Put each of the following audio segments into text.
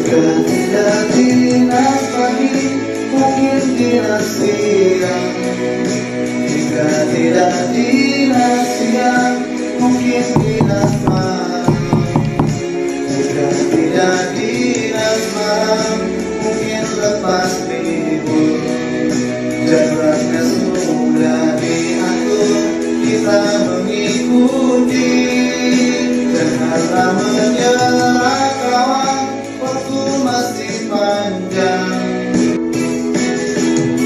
Jika tidak dinas pagi, mungkin dinas siang. Jika tidak dinas siang, mungkin dinas malam. Jika tidak dinas malam, mungkin lepas libur. Jadwalnya sudah diatur, kita mengikuti. Janganlah menyerah kawan, waktu masih panjang.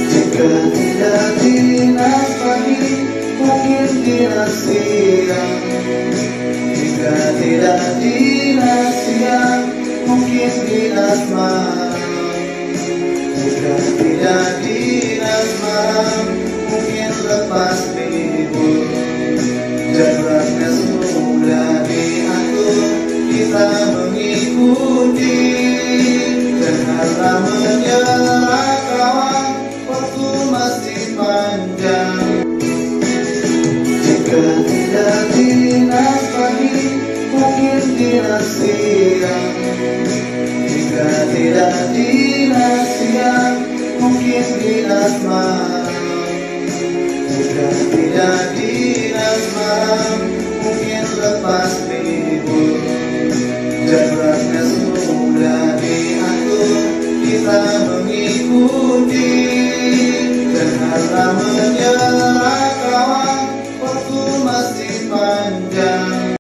Jika tidak dinas pagi, mungkin dinas siang. Jika tidak dinas siang, mungkin dinas malam. Jika tidak dinas malam, mungkin lepas libur. Jadwalnya sudah diatur, kita mengikuti. Janganlah menyerah kawan, waktu masih panjang. Jika tidak dinas pagi, mungkin dinas siang. Jika tidak dinas siang, mungkin dinas malam. Jika tidak dinas malam, mungkin lepas libur.